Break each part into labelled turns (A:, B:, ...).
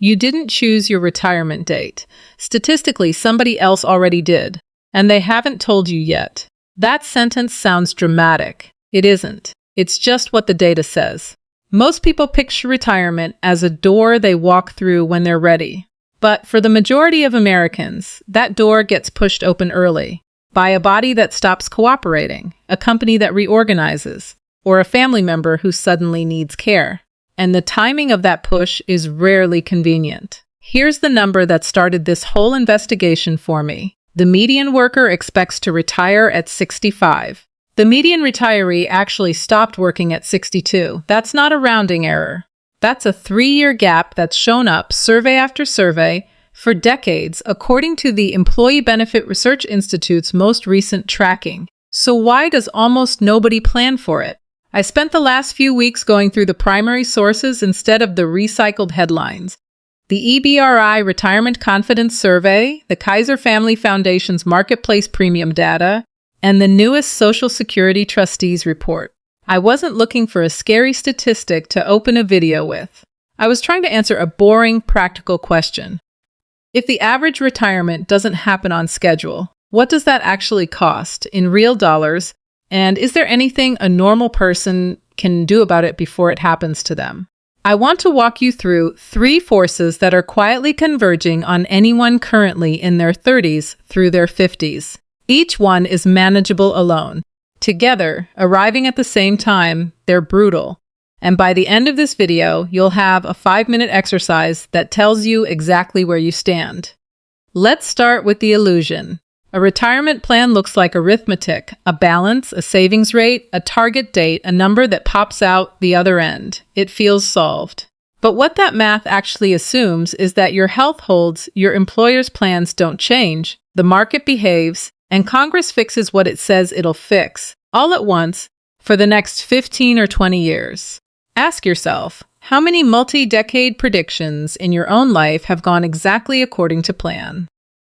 A: You didn't choose your retirement date. Statistically, somebody else already did, and they haven't told you yet. That sentence sounds dramatic. It isn't. It's just what the data says. Most people picture retirement as a door they walk through when they're ready. But for the majority of Americans, that door gets pushed open early by a body that stops cooperating, a company that reorganizes, or a family member who suddenly needs care. And the timing of that push is rarely convenient. Here's the number that started this whole investigation for me. The median worker expects to retire at 65. The median retiree actually stopped working at 62. That's not a rounding error. That's a 3-year gap that's shown up survey after survey for decades, according to the Employee Benefit Research Institute's most recent tracking. So why does almost nobody plan for it? I spent the last few weeks going through the primary sources instead of the recycled headlines. The EBRI Retirement Confidence Survey, the Kaiser Family Foundation's Marketplace Premium data, and the newest Social Security Trustees report. I wasn't looking for a scary statistic to open a video with. I was trying to answer a boring, practical question. If the average retirement doesn't happen on schedule, what does that actually cost in real dollars? And is there anything a normal person can do about it before it happens to them? I want to walk you through 3 forces that are quietly converging on anyone currently in their 30s through their 50s. Each one is manageable alone. Together, arriving at the same time, they're brutal. And by the end of this video, you'll have a 5-minute exercise that tells you exactly where you stand. Let's start with the illusion. A retirement plan looks like arithmetic, a balance, a savings rate, a target date, a number that pops out the other end. It feels solved. But what that math actually assumes is that your health holds, your employer's plans don't change, the market behaves, and Congress fixes what it says it'll fix, all at once, for the next 15 or 20 years. Ask yourself, how many multi-decade predictions in your own life have gone exactly according to plan?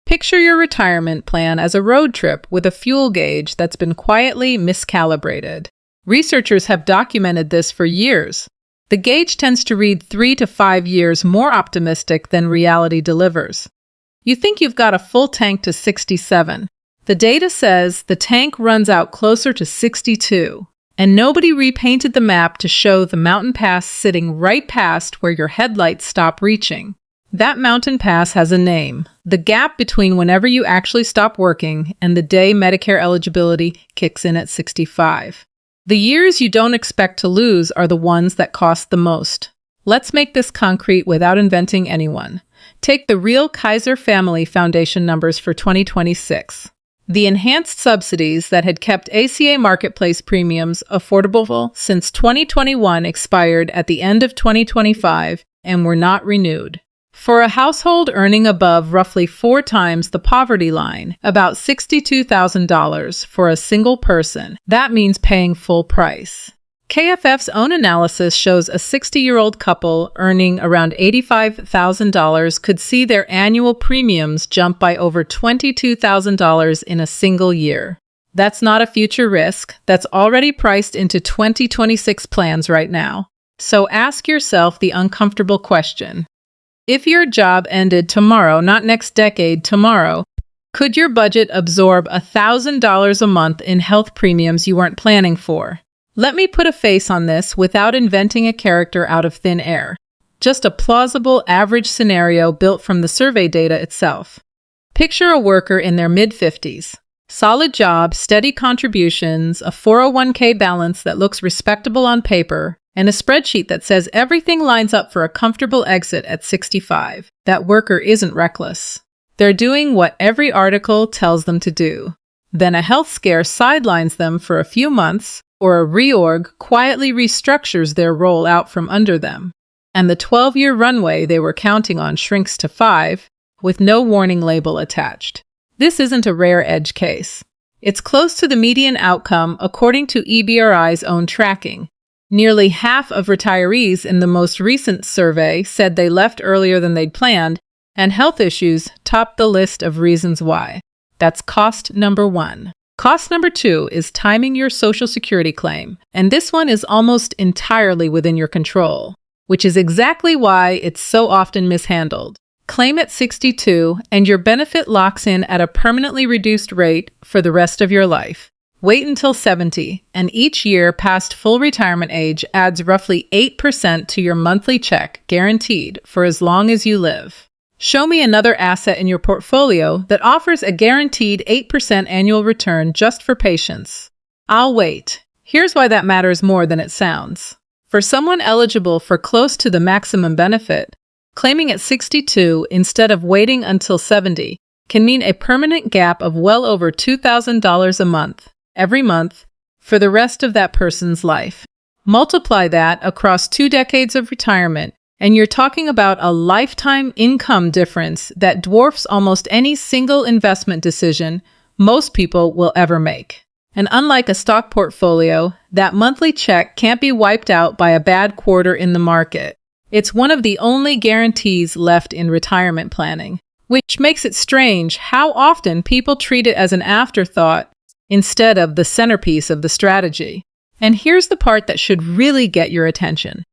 A: Picture your retirement plan as a road trip with a fuel gauge that's been quietly miscalibrated. Researchers have documented this for years. The gauge tends to read 3 to 5 years more optimistic than reality delivers. You think you've got a full tank to 67. The data says the tank runs out closer to 62, and nobody repainted the map to show the mountain pass sitting right past where your headlights stop reaching. That mountain pass has a name, the gap between whenever you actually stop working and the day Medicare eligibility kicks in at 65. The years you don't expect to lose are the ones that cost the most. Let's make this concrete without inventing anyone. Take the real Kaiser Family Foundation numbers for 2026. The enhanced subsidies that had kept ACA marketplace premiums affordable since 2021 expired at the end of 2025 and were not renewed. For a household earning above roughly 4 times the poverty line, about $62,000 for a single person, that means paying full price. KFF's own analysis shows a 60-year-old couple earning around $85,000 could see their annual premiums jump by over $22,000 in a single year. That's not a future risk. That's already priced into 2026 plans right now. So ask yourself the uncomfortable question. If your job ended tomorrow, not next decade, tomorrow, could your budget absorb $1,000 a month in health premiums you weren't planning for? Let me put a face on this without inventing a character out of thin air. Just a plausible average scenario built from the survey data itself. Picture a worker in their mid-50s. Solid job, steady contributions, a 401k balance that looks respectable on paper, and a spreadsheet that says everything lines up for a comfortable exit at 65. That worker isn't reckless. They're doing what every article tells them to do. Then a health scare sidelines them for a few months, or a reorg quietly restructures their role out from under them. And the 12-year runway they were counting on shrinks to 5, with no warning label attached. This isn't a rare edge case. It's close to the median outcome according to EBRI's own tracking. Nearly half of retirees in the most recent survey said they left earlier than they'd planned, and health issues topped the list of reasons why. That's cost number 1. Cost number 2 is timing your Social Security claim, and this one is almost entirely within your control. which is exactly why it's so often mishandled. Claim at 62 and your benefit locks in at a permanently reduced rate for the rest of your life. Wait until 70, and each year past full retirement age adds roughly 8% to your monthly check, guaranteed for as long as you live. Show me another asset in your portfolio that offers a guaranteed 8% annual return just for patience. I'll wait. Here's why that matters more than it sounds. For someone eligible for close to the maximum benefit, claiming at 62 instead of waiting until 70 can mean a permanent gap of well over $2,000 a month, every month, for the rest of that person's life. Multiply that across 2 decades of retirement, and you're talking about a lifetime income difference that dwarfs almost any single investment decision most people will ever make. And unlike a stock portfolio, that monthly check can't be wiped out by a bad quarter in the market. It's one of the only guarantees left in retirement planning, which makes it strange how often people treat it as an afterthought instead of the centerpiece of the strategy. And here's the part that should really get your attention.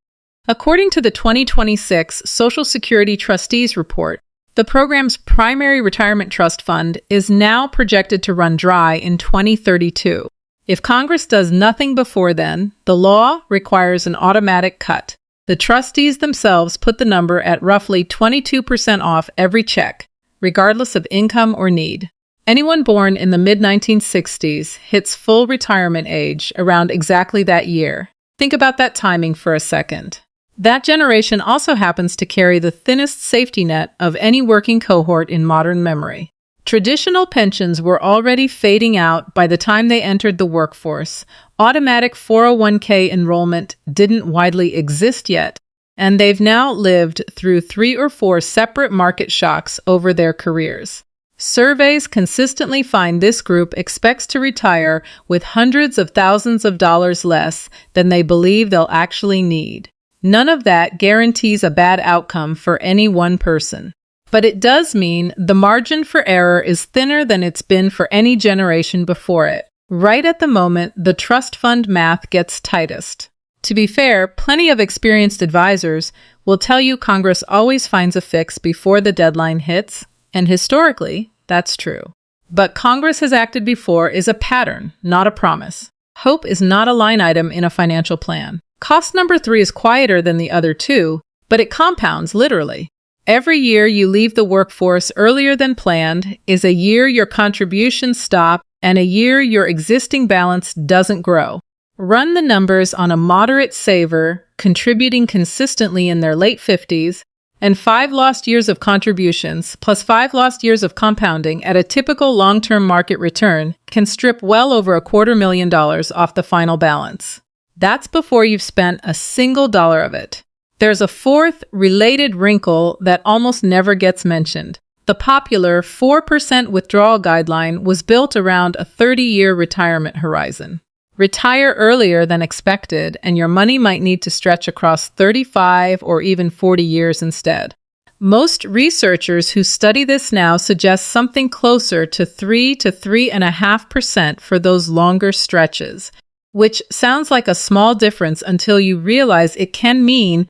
A: According to the 2026 Social Security Trustees Report, the program's primary retirement trust fund is now projected to run dry in 2032. If Congress does nothing before then, the law requires an automatic cut. The trustees themselves put the number at roughly 22% off every check, regardless of income or need. Anyone born in the mid-1960s hits full retirement age around exactly that year. Think about that timing for a second. That generation also happens to carry the thinnest safety net of any working cohort in modern memory. Traditional pensions were already fading out by the time they entered the workforce. Automatic 401k enrollment didn't widely exist yet, and they've now lived through 3 or 4 separate market shocks over their careers. Surveys consistently find this group expects to retire with hundreds of thousands of dollars less than they believe they'll actually need. None of that guarantees a bad outcome for any one person. But it does mean the margin for error is thinner than it's been for any generation before it. Right at the moment, the trust fund math gets tightest. To be fair, plenty of experienced advisors will tell you Congress always finds a fix before the deadline hits, and historically, that's true. But Congress has acted before is a pattern, not a promise. Hope is not a line item in a financial plan. Cost number 3 is quieter than the other 2, but it compounds literally. Every year you leave the workforce earlier than planned is a year your contributions stop and a year your existing balance doesn't grow. Run the numbers on a moderate saver contributing consistently in their late 50s, and 5 lost years of contributions plus 5 lost years of compounding at a typical long-term market return can strip well over $250,000 off the final balance. That's before you've spent a single dollar of it. There's a fourth related wrinkle that almost never gets mentioned. The popular 4% withdrawal guideline was built around a 30-year retirement horizon. Retire earlier than expected, and your money might need to stretch across 35 or even 40 years instead. Most researchers who study this now suggest something closer to 3 to 3.5% for those longer stretches, which sounds like a small difference until you realize it can mean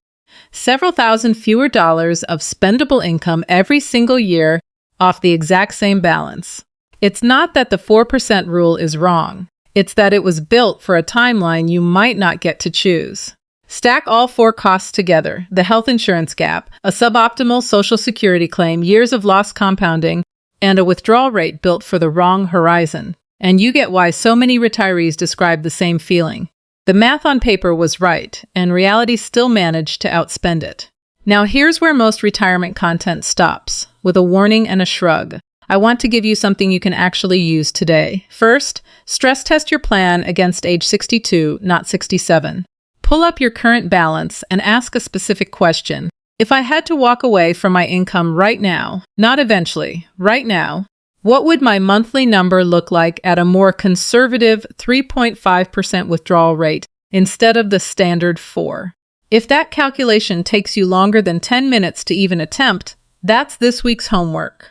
A: several thousand fewer dollars of spendable income every single year off the exact same balance. It's not that the 4% rule is wrong. It's that it was built for a timeline you might not get to choose. Stack all 4 costs together: the health insurance gap, a suboptimal Social Security claim, years of lost compounding, and a withdrawal rate built for the wrong horizon. And you get why so many retirees describe the same feeling. The math on paper was right, and reality still managed to outspend it. Now here's where most retirement content stops, with a warning and a shrug. I want to give you something you can actually use today. First, stress test your plan against age 62, not 67. Pull up your current balance and ask a specific question. If I had to walk away from my income right now, not eventually, right now, what would my monthly number look like at a more conservative 3.5% withdrawal rate instead of the standard 4%? If that calculation takes you longer than 10 minutes to even attempt, that's this week's homework.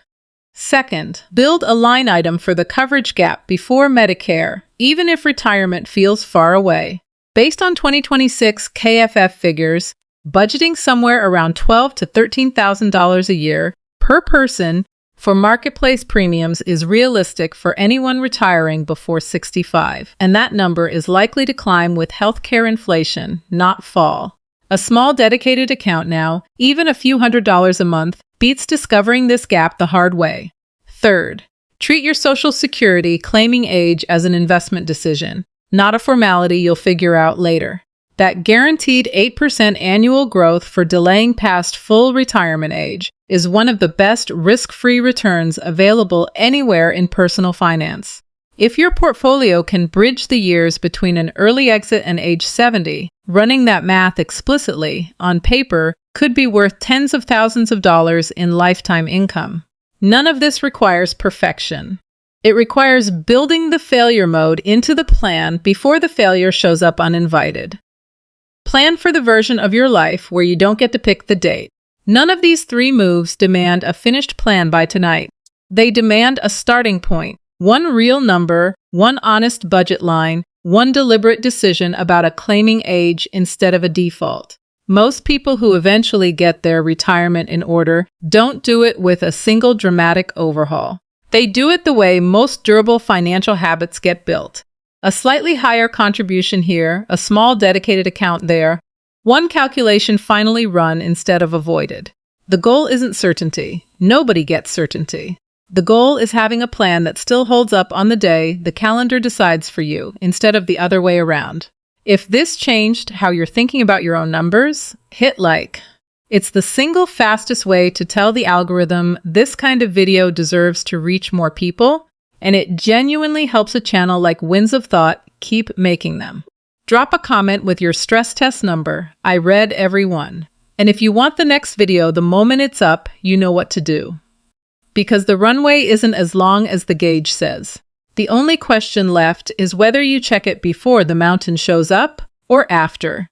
A: Second, build a line item for the coverage gap before Medicare, even if retirement feels far away. Based on 2026 KFF figures, budgeting somewhere around $12,000 to $13,000 a year per person for marketplace premiums is realistic for anyone retiring before 65, and that number is likely to climb with healthcare inflation, not fall. A small dedicated account now, even a few $100s a month, beats discovering this gap the hard way. Third, treat your Social Security claiming age as an investment decision, not a formality you'll figure out later. That guaranteed 8% annual growth for delaying past full retirement age is one of the best risk-free returns available anywhere in personal finance. If your portfolio can bridge the years between an early exit and age 70, running that math explicitly, on paper, could be worth tens of thousands of dollars in lifetime income. None of this requires perfection. It requires building the failure mode into the plan before the failure shows up uninvited. Plan for the version of your life where you don't get to pick the date. None of these 3 moves demand a finished plan by tonight. They demand a starting point, one real number, one honest budget line, one deliberate decision about a claiming age instead of a default. Most people who eventually get their retirement in order don't do it with a single dramatic overhaul. They do it the way most durable financial habits get built. A slightly higher contribution here, a small dedicated account there, one calculation finally run instead of avoided. The goal isn't certainty. Nobody gets certainty. The goal is having a plan that still holds up on the day the calendar decides for you, instead of the other way around. If this changed how you're thinking about your own numbers, hit like. It's the single fastest way to tell the algorithm this kind of video deserves to reach more people, and it genuinely helps a channel like Winds of Thought keep making them. Drop a comment with your stress test number. I read every one. And if you want the next video the moment it's up, you know what to do. Because the runway isn't as long as the gauge says. The only question left is whether you check it before the mountain shows up or after.